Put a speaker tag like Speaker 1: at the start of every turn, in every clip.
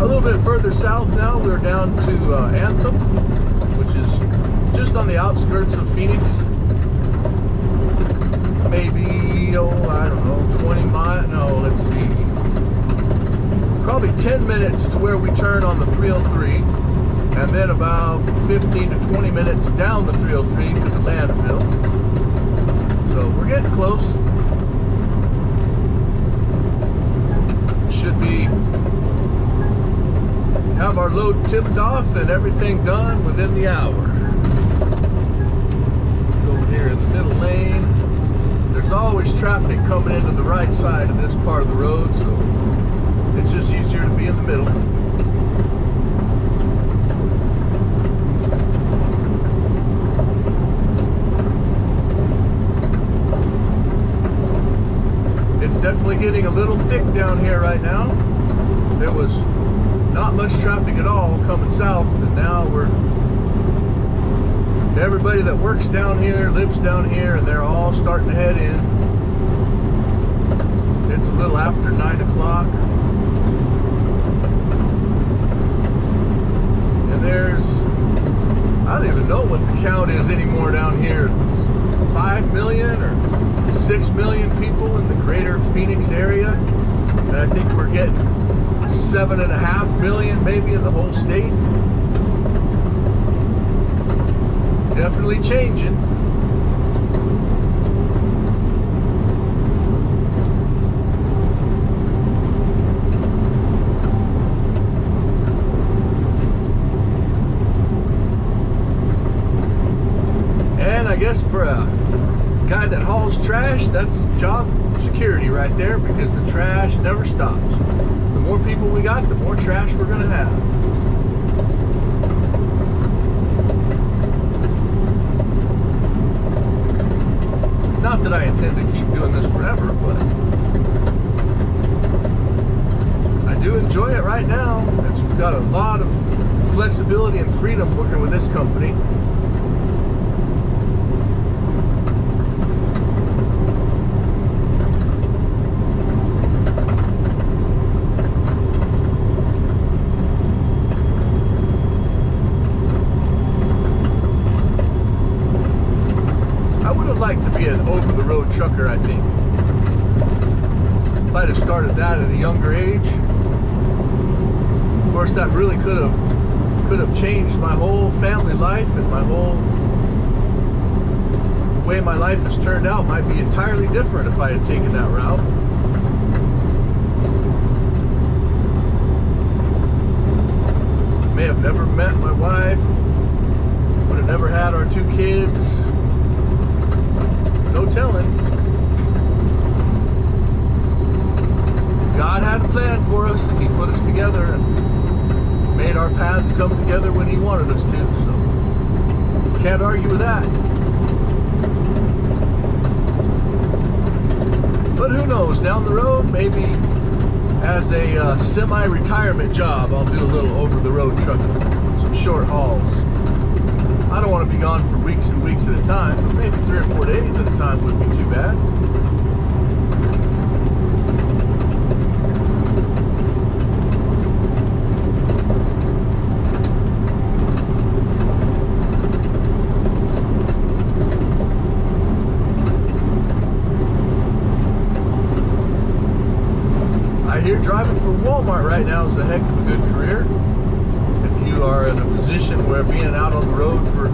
Speaker 1: A little bit further south now, we're down to Anthem, which is just on the outskirts of Phoenix. Maybe, I don't know, 20 miles, no, let's see. Probably 10 minutes to where we turn on the 303, and then about 15 to 20 minutes down the 303 to the landfill. So we're getting close. Should be have our load tipped off and everything done within the hour. Over here in the middle lane, there's always traffic coming into the right side of this part of the road, so it's just easier to be in the middle. It's definitely getting a little thick down here right now. There was not much traffic at all coming south, and now everybody that works down here lives down here, and they're all starting to head in. It's a little after 9 o'clock, and there's, I don't even know what the count is anymore down here, 5 million or 6 million people in the greater Phoenix area, and I think we're getting 7.5 million maybe in the whole state. Definitely changing. And I guess for a guy that hauls trash, that's job security right there, because the trash never stops. The more people we got, the more trash we're going to have. Not that I intend to keep doing this forever, but I do enjoy it right now. It's got a lot of flexibility and freedom working with this company. Like to be an over-the-road trucker, I think. If I'd have started that at a younger age, of course, that really could have changed my whole family life, and my whole way my life has turned out might be entirely different if I had taken that route. May have never met my wife, would have never had our 2 kids. No telling. God had a plan for us, and He put us together and made our paths come together when He wanted us to, so can't argue with that. But who knows, down the road, maybe as a semi-retirement job, I'll do a little over-the-road trucking, some short hauls. I don't want to be gone for weeks and weeks at a time, but maybe 3 or 4 days at a time wouldn't be too bad. I hear driving for Walmart right now is a heck of a good career. If you are in a position where being out on the road for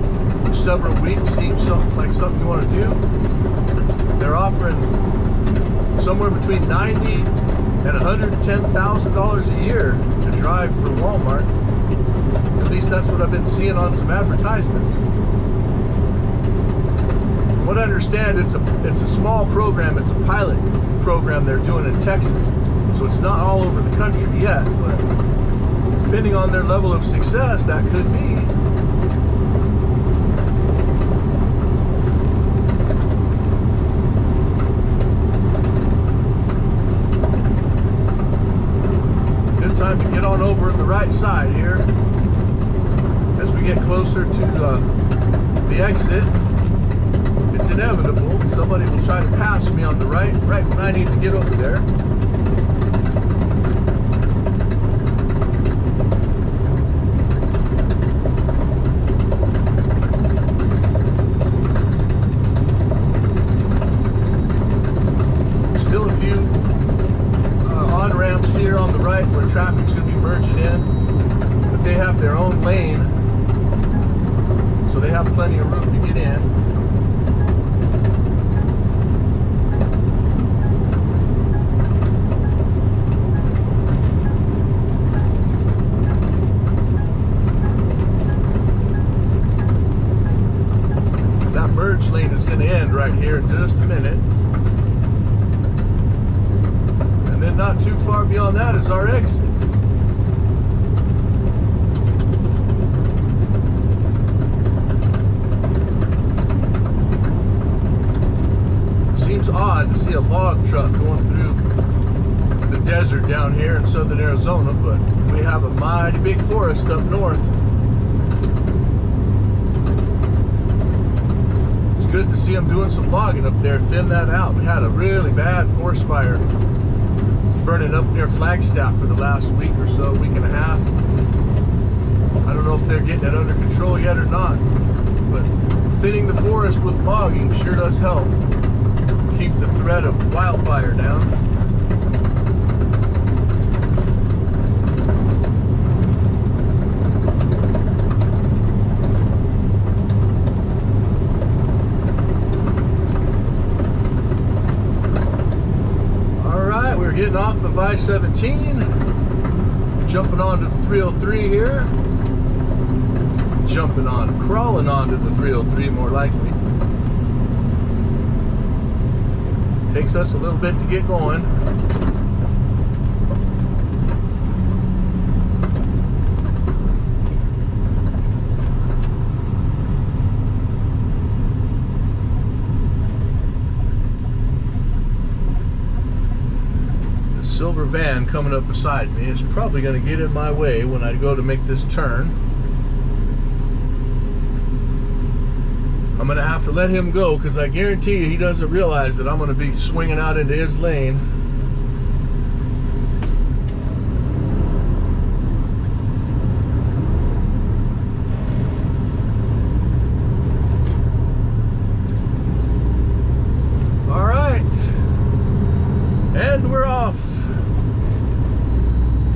Speaker 1: several weeks seems like something you want to do, they're offering somewhere between $90,000 and $110,000 a year to drive for Walmart. At least that's what I've been seeing on some advertisements. From what I understand, it's a small program. It's a pilot program they're doing in Texas, so it's not all over the country yet, but depending on their level of success, that could be. Good time to get on over on the right side here. As we get closer to the exit, it's inevitable. Somebody will try to pass me on the right when I need to get over there. right where traffic's going to be merging in, but they have their own lane, so they have plenty of room to get in. That merge lane is going to end right here in just a minute. And then not too far beyond that is our exit. Seems odd to see a log truck going through the desert down here in southern Arizona, but we have a mighty big forest up north. It's good to see them doing some logging up there, thin that out. We had a really bad forest fire burning up near Flagstaff for the last week or so, week and a half. I don't know if they're getting it under control yet or not, but thinning the forest with logging sure does help keep the threat of wildfire down. Getting off of I-17, jumping onto the 303 here, crawling onto the 303 more likely. Takes us a little bit to get going. Silver van coming up beside me is probably going to get in my way when I go to make this turn. I'm going to have to let him go because I guarantee you he doesn't realize that I'm going to be swinging out into his lane. All right, and we're off.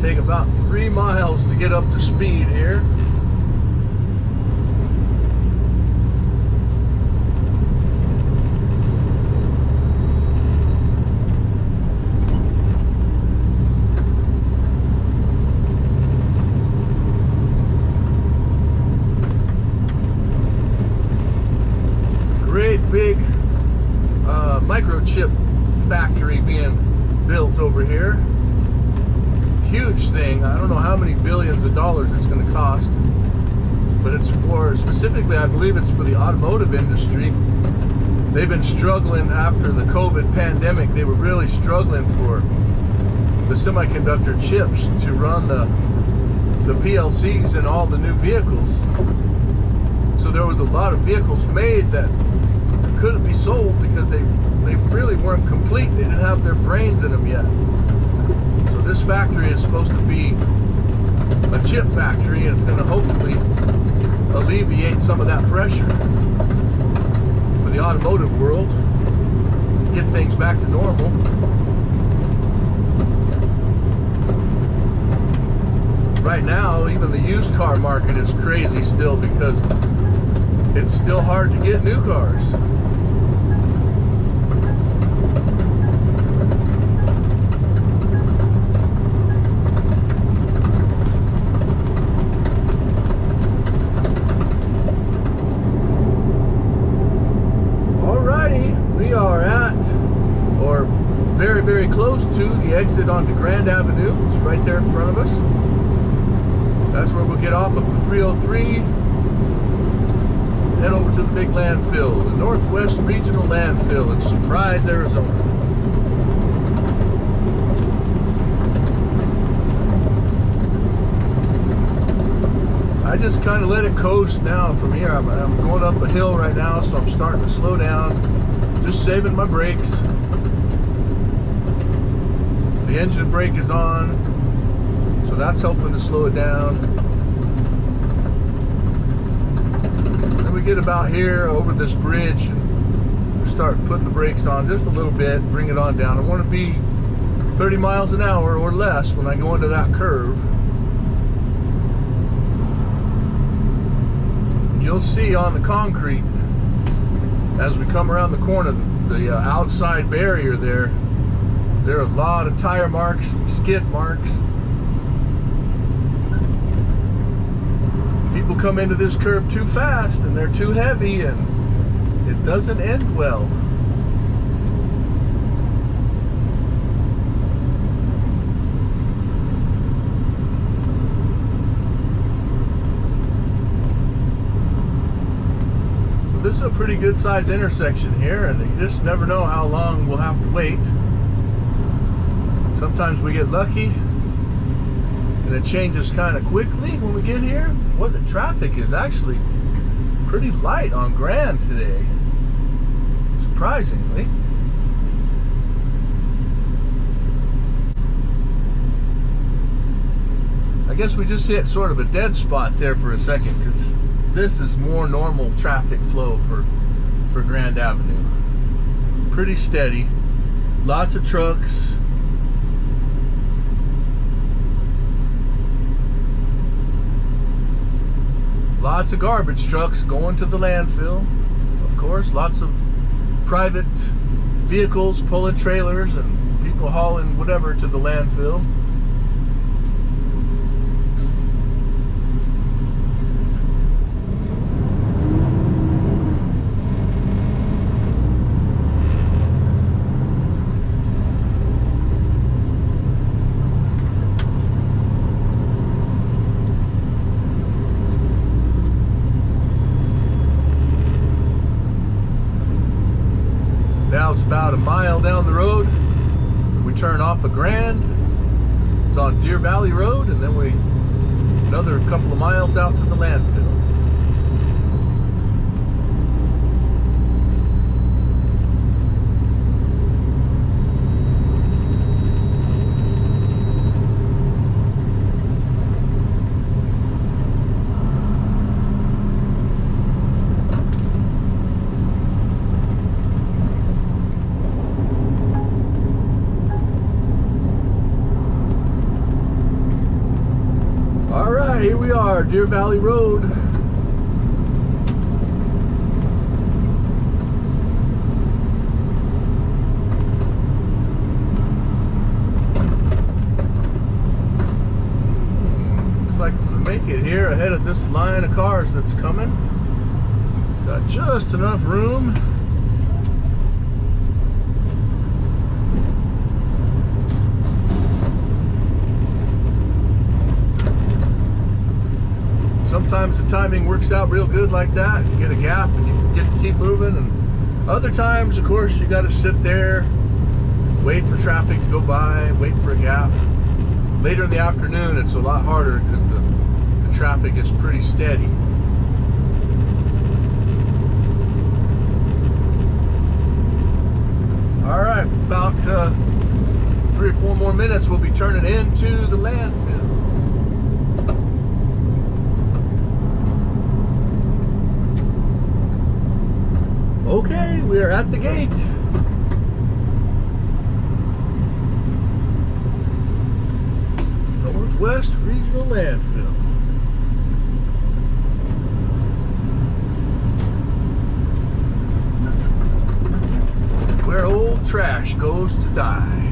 Speaker 1: Take about 3 miles to get up to speed here. Great big microchip factory being built over here. Huge thing. I don't know how many billions of dollars it's going to cost, but it's for, specifically I believe it's for the automotive industry. They've been struggling after the COVID pandemic. They were really struggling for the semiconductor chips to run the PLCs in all the new vehicles. So there was a lot of vehicles made that couldn't be sold because they really weren't complete. They didn't have their brains in them yet. So this factory is supposed to be a chip factory, and it's going to hopefully alleviate some of that pressure for the automotive world, get things back to normal. Right now, even the used car market is crazy still because it's still hard to get new cars. Very close to the exit onto Grand Avenue. It's right there in front of us. That's where we'll get off of the 303, head over to the big landfill, the Northwest Regional Landfill in Surprise, Arizona. I just kind of let it coast now from here. I'm going up a hill right now, so I'm starting to slow down, just saving my brakes. The engine brake is on, so that's helping to slow it down. Then we get about here over this bridge and start putting the brakes on just a little bit, bring it on down. I want to be 30 miles an hour or less when I go into that curve. You'll see on the concrete as we come around the corner, the outside barrier there are a lot of tire marks and skid marks. People come into this curve too fast and they're too heavy, and it doesn't end well. This is a pretty good sized intersection here, and you just never know how long we'll have to wait. Sometimes we get lucky and it changes kind of quickly when we get here. Boy, the traffic is actually pretty light on Grand today, surprisingly. I guess we just hit sort of a dead spot there for a second, because this is more normal traffic flow for Grand Avenue. Pretty steady. Lots of trucks. Lots of garbage trucks going to the landfill. Of course, lots of private vehicles pulling trailers and people hauling whatever to the landfill. Now it's about a mile down the road. We turn off of Grand. It's on Deer Valley Road, and then another couple of miles out to the landfill. Here we are, Deer Valley Road. Looks like we're gonna make it here ahead of this line of cars that's coming. Got just enough room. Sometimes the timing works out real good like that. You get a gap and you get to keep moving. And other times, of course, you got to sit there, wait for traffic to go by, wait for a gap. Later in the afternoon, it's a lot harder because the traffic is pretty steady. All right, about 3 or 4 more minutes, we'll be turning into the landfill. Okay, we are at the gate. Northwest Regional Landfill. Where old trash goes to die.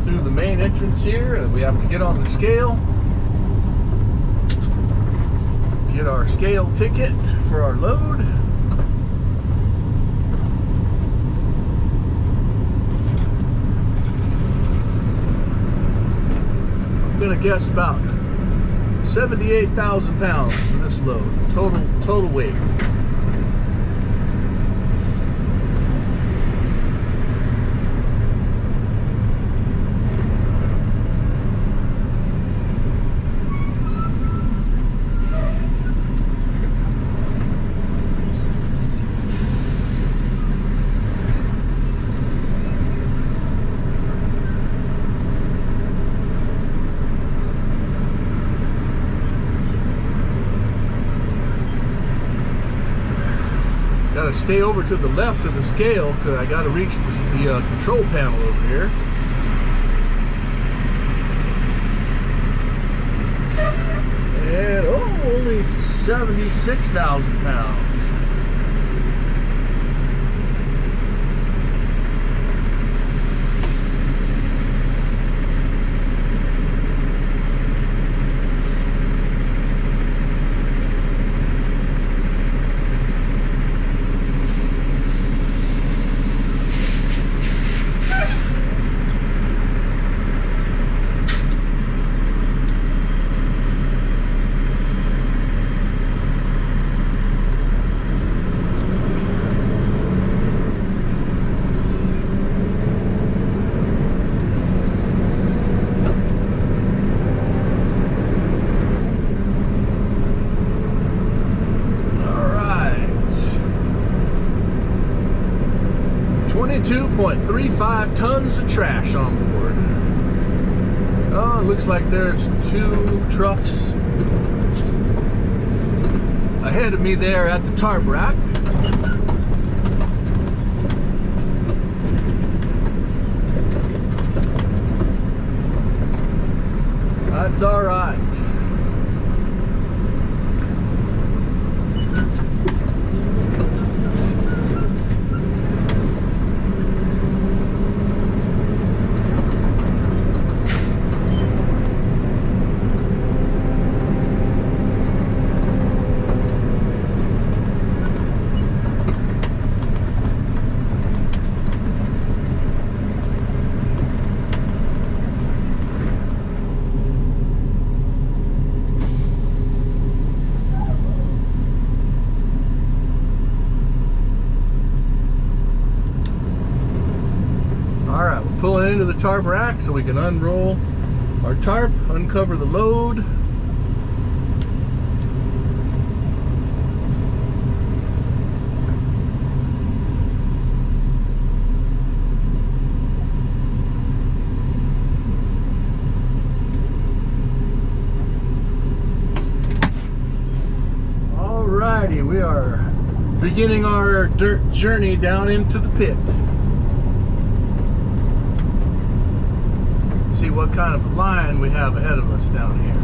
Speaker 1: Through the main entrance here, and we have to get on the scale, get our scale ticket for our load. I'm gonna guess about 78,000 pounds for this load, total weight. to stay over to the left of the scale because I got to reach the control panel over here. And only 76,000 pounds. .35 tons of trash on board. Oh, it looks like there's 2 trucks ahead of me there at the tarp rack. That's all right. Pulling into the tarp rack so we can unroll our tarp, uncover the load. Alrighty, we are beginning our dirt journey down into the pit. See what kind of line we have ahead of us down here.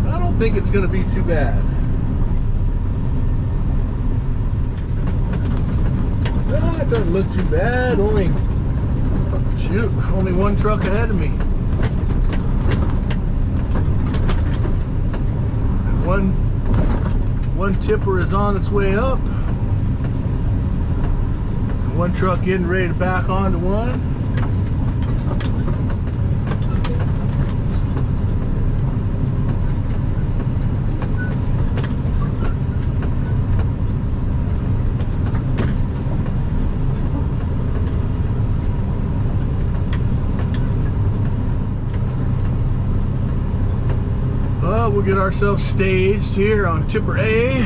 Speaker 1: I don't think it's going to be too bad. Well, it doesn't look too bad. Only 1 truck ahead of me. And one tipper is on its way up. And 1 truck getting ready to back onto one. We'll get ourselves staged here on tipper A.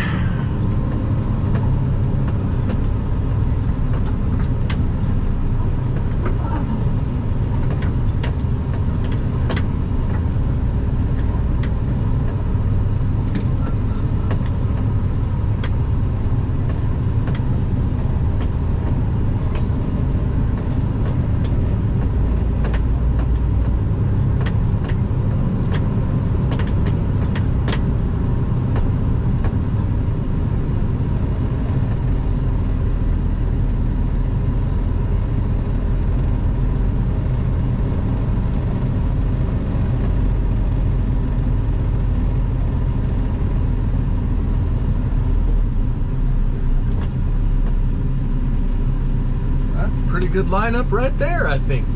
Speaker 1: Pretty good lineup right there, I think.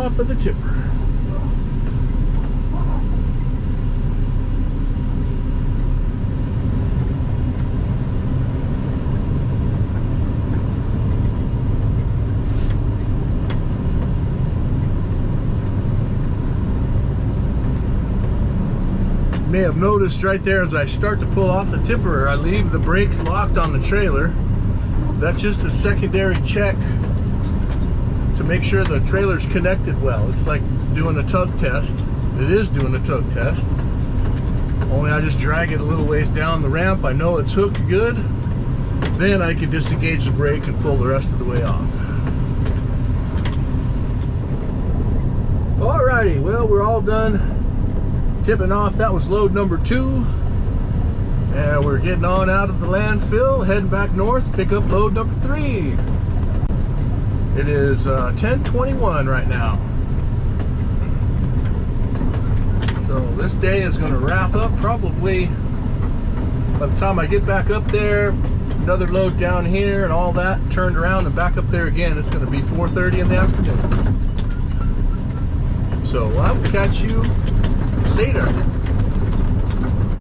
Speaker 1: off of the tipper. You may have noticed right there as I start to pull off the tipper, I leave the brakes locked on the trailer. That's just a secondary check to make sure the trailer's connected well. It's like doing a tug test. It is doing a tug test. Only I just drag it a little ways down the ramp. I know it's hooked good. Then I can disengage the brake and pull the rest of the way off. Alrighty, well, we're all done tipping off. That was load number 2. And we're getting on out of the landfill, heading back north, pick up load number 3. It is 10:21 right now. So this day is going to wrap up probably by the time I get back up there, another load down here and all that, turned around and back up there again. It's going to be 4:30 in the afternoon. So I'll catch you later.